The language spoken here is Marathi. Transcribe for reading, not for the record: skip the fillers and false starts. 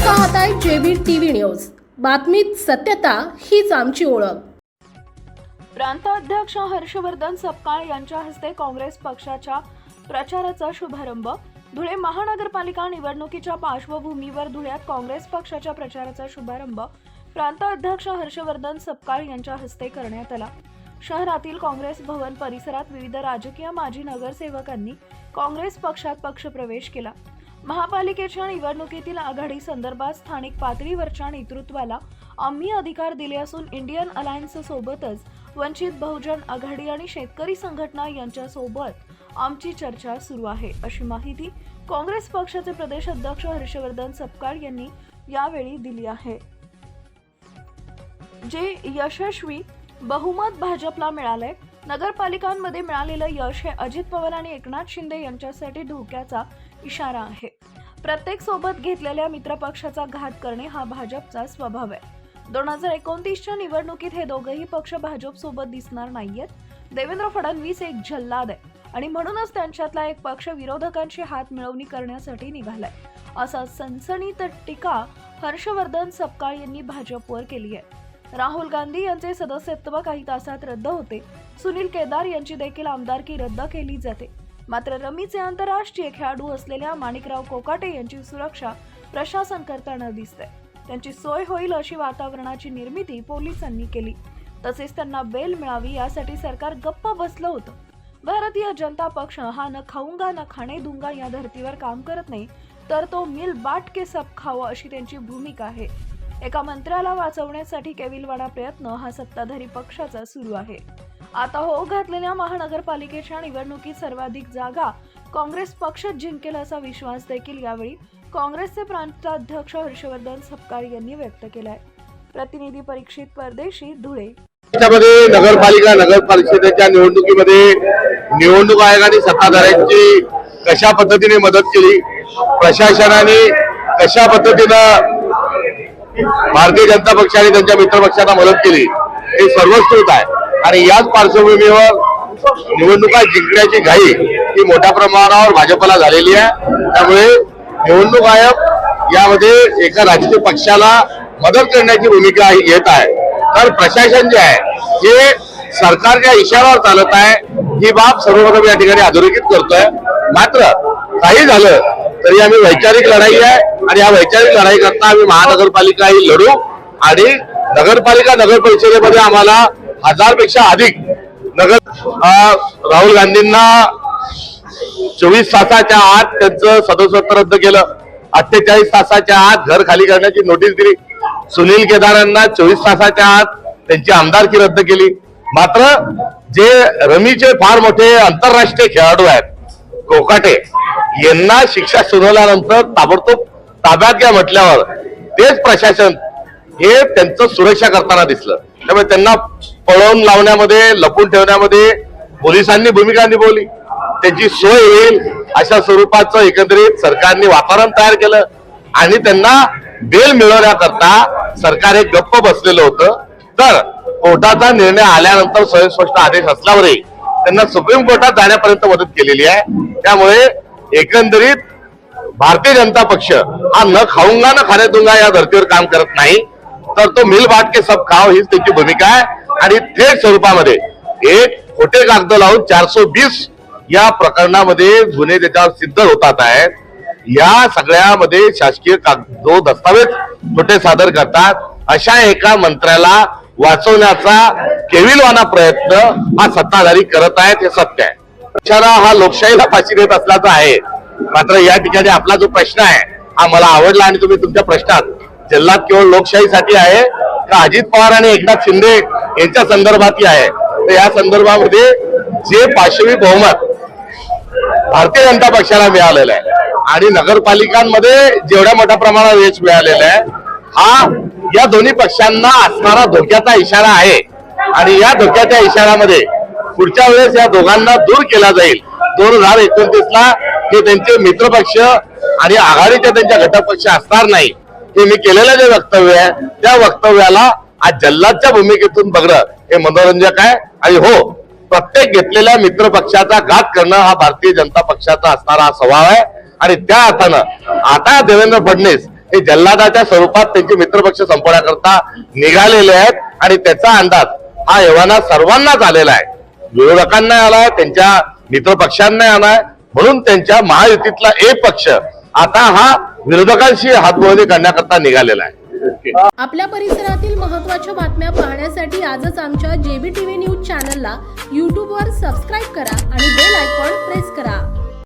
पाहताय जेबीर टीव्ही न्यूज। बातमीत सत्यता हीच आमची ओळख। प्रांताध्यक्ष हर्षवर्धन सपकाळ यांच्या हस्ते काँग्रेस पक्षाच्या प्रचाराचा शुभारंभ। धुळे महानगरपालिका निवडणुकीच्या पार्श्वभूमीवर धुळ्यात काँग्रेस पक्षाच्या प्रचाराचा शुभारंभ प्रांताध्यक्ष हर्षवर्धन सपकाळ यांच्या हस्ते करण्यात आला। शहरातील काँग्रेस भवन परिसरात विविध राजकीय माजी नगरसेवकांनी काँग्रेस पक्षात पक्षप्रवेश केला। महापालिकेच्या निवडणुकीतील आघाडी संदर्भात स्थानिक पातळीवरच्या नेतृत्वाला आम्ही अधिकार दिले असून इंडियन अलायन्स सोबतच वंचित बहुजन आघाडी आणि शेतकरी संघटना यांच्या सोबत आमची चर्चा सुरू आहे, अशी माहिती काँग्रेस पक्षाचे प्रदेश अध्यक्ष हर्षवर्धन सपकाळ यांनी यावेळी दिली आहे। जे यशस्वी बहुमत भाजपला मिळाले। नगरपालिकांमध्ये मिळालेलं यश हे अजित पवार आणि एकनाथ शिंदे यांच्यासाठी धोक्याचा इशारा आहे। प्रत्येक सोबत घेतलेल्या मित्रपक्षाचा घात करणे हा भाजपचा स्वभाव आहे। 2029च्या निवडणुकीत हे दोघेही पक्ष भाजप सोबत दिसणार नाहीयेत। देवेंद्र फडणवीस एक जल्लाद आहे आणि म्हणूनच त्यांच्यातला एक पक्ष विरोधकांची हात मिळवणी करण्यासाठी निघालाय, असा सनसनीत टीका हर्षवर्धन सपकाळ यांनी भाजपवर केली आहे। राहुल गांधी यांचे सदस्यत्व काही तासात रद्द होते। सुनील केदार यांची देखील आमदारकी रद्द केली जाते। मात्र रमीचे आंतरराष्ट्रीय खेळाडू असलेल्या माणिकराव कोकाटे यांची सुरक्षा प्रशासन करताना दिसते। त्यांची सोय होईल अशी वातावरणाची निर्मिती पोलिसांनी केली, तसेच त्यांना बेल मिळावी यासाठी सरकार गप्प बसलं होतं। भारतीय जनता पक्ष हा न खाऊंगा न खाणे दूंगा या धर्तीवर काम करत नाही, तर तो मिल बाट के सब खाओ अशी त्यांची भूमिका आहे। एका मंत्र्याला वाचवण्यासाठी केविलवाणा प्रयत्न हा सत्ताधारी पक्षाचा सुरू आहे। आता हो घातलेल्या महानगरपालिकेच्या निवडणुकीत सर्वाधिक जागा काँग्रेस पक्षच जिंकेल असा विश्वास देखील यावेळी काँग्रेसचे प्रांताध्यक्ष हर्षवर्धन सपकाळ यांनी व्यक्त केलाय। प्रतिनिधी परीक्षित परदेशी, धुळे। नगरपालिका नगर परिषदेच्या निवडणुकीमध्ये निवडणूक आयोगाने सत्ताधाऱ्यांची कशा पद्धतीने मदत केली, प्रशासनाने कशा पद्धतीने भारतीय जनता पक्ष आणि त्यांच्या मित्रपक्षांना मदत केली हे सर्वश्रुत आहे। आणि याच पार्श्वभूमीवर निवडणुका जिंकण्याची घाई ही मोठ्या प्रमाणावर भाजपला झालेली आहे। त्यामुळे निवडणूक आयोग यामध्ये एका राजकीय पक्षाला मदत करण्याची भूमिका घेत आहे, तर प्रशासन जे आहे हे सरकारच्या इशाऱ्यावर चालत आहे ही बाब सर्वप्रथम या ठिकाणी अधोरेखित करतोय। मात्र काही झालं तरी आम्ही वैचारिक लढाई आहे आणि या वैचारिक लढाई करता आम्ही महानगरपालिका ही लढू आणि नगरपालिका नगर परिषदेमध्ये आम्हाला 1000 पेक्षा अधिक राहुल गांधींना 24 तासाच्या आत त्यांचं सदस्यत्व रद्द केलं, 48 तासाच्या आत घर खाली करण्याची नोटीस दिली, सुनील केदारांना 24 तासाच्या आत त्यांची आमदारकी रद्द केली। मात्र जे रमीचे फार मोठे आंतरराष्ट्रीय खेळाडू आहेत कोकाटे यांना शिक्षा सुनावल्यानंतर ताबडतोब ताब्यात घ्या म्हटल्यावर तेच प्रशासन हे त्यांचं सुरक्षा करताना दिसलं। त्यामुळे त्यांना पळवून लावण्यामध्ये लपून ठेवण्यामध्ये पोलिसांनी भूमिका निभावली, त्यांची सोय होईल अशा स्वरूपाचं एकंदरीत सरकारने वातावरण तयार केलं आणि त्यांना बेल मिळवण्याकरता सरकार एक गप्प बसलेलं होतं। तर कोर्टाचा निर्णय आल्यानंतर स्वयंस्पष्ट आदेश असल्यावरही त्यांना सुप्रीम कोर्टात जाण्यापर्यंत मदत केलेली आहे। त्यामुळे एकंदरीत भारतीय जनता पक्ष हा न खाऊंगा न खाणे दूंगा या धर्तीवर काम करत नाही, तर तो मिल बाट के सब खाओ हीच त्याची भूमिका आहे। आणि थेट स्वरूपामध्ये एक खोटे कागद लावून 420 या प्रकरणामध्ये गुन्हे त्याच्यावर सिद्ध होतात आहेत। या सगळ्यामध्ये शासकीय जो दस्तावेज खोटे सादर करतात अशा एका मंत्र्याला वाचवण्याचा केविलवाणा प्रयत्न हा सत्ताधारी करत आहेत हे सत्य आहे। पक्षाला हा लोकशाहीला फाशी देत असल्याचं आहे। मात्र या ठिकाणी आपला जो प्रश्न आहे हा मला आवडला आणि तुम्ही तुमच्या प्रश्नात जल्लाद केवळ लोकशाहीसाठी आहे का अजित पवार आणि एकनाथ शिंदे यांच्या संदर्भातही आहे, तर या संदर्भामध्ये जे पाशवी बहुमत भारतीय जनता पक्षाला मिळालेलं आहे आणि नगरपालिकांमध्ये जेवढ्या मोठ्या प्रमाणात यश मिळालेलं आहे हा या दोन्ही पक्षांना असणारा धोक्याचा इशारा आहे। आणि या धोक्याच्या इशाऱ्यामध्ये पुढच्या वेळेस या दोघांना दूर केला जाईल। 2029ला हे त्यांचे मित्रपक्ष आणि आघाडीचे त्यांच्या घटक पक्ष असणार नाही हे मी केलेलं जे वक्तव्य आहे त्या वक्तव्याला आज जल्लादच्या भूमिकेतून बघणं हे मनोरंजक आहे। आणि हो, प्रत्येक घेतलेल्या मित्र पक्षाचा घात करणं हा भारतीय जनता पक्षाचा असणारा स्वभाव आहे। आणि त्या अर्थानं आता देवेंद्र फडणवीस हे जल्लादाच्या स्वरूपात त्यांचे मित्रपक्ष संपवण्याकरता निघालेले आहेत आणि त्याचा अंदाज हा एव्हाना सर्वांनाच आलेला आहे. विरोधकांना आलाय, त्यांच्या मित्रपक्षांना आलाय, म्हणून त्यांच्या महायुतीतला एक पक्ष आता हा विरोधकांशी हातबोळणी करण्याकरता निघालेला आहे. आपल्या परिसरातील महत्त्वाच्या बातम्या पाहण्यासाठी आजच आमच्या JBTV न्यूज चॅनलला यूट्यूबवर सबस्क्राईब करा आणि बेल आयकॉन प्रेस करा.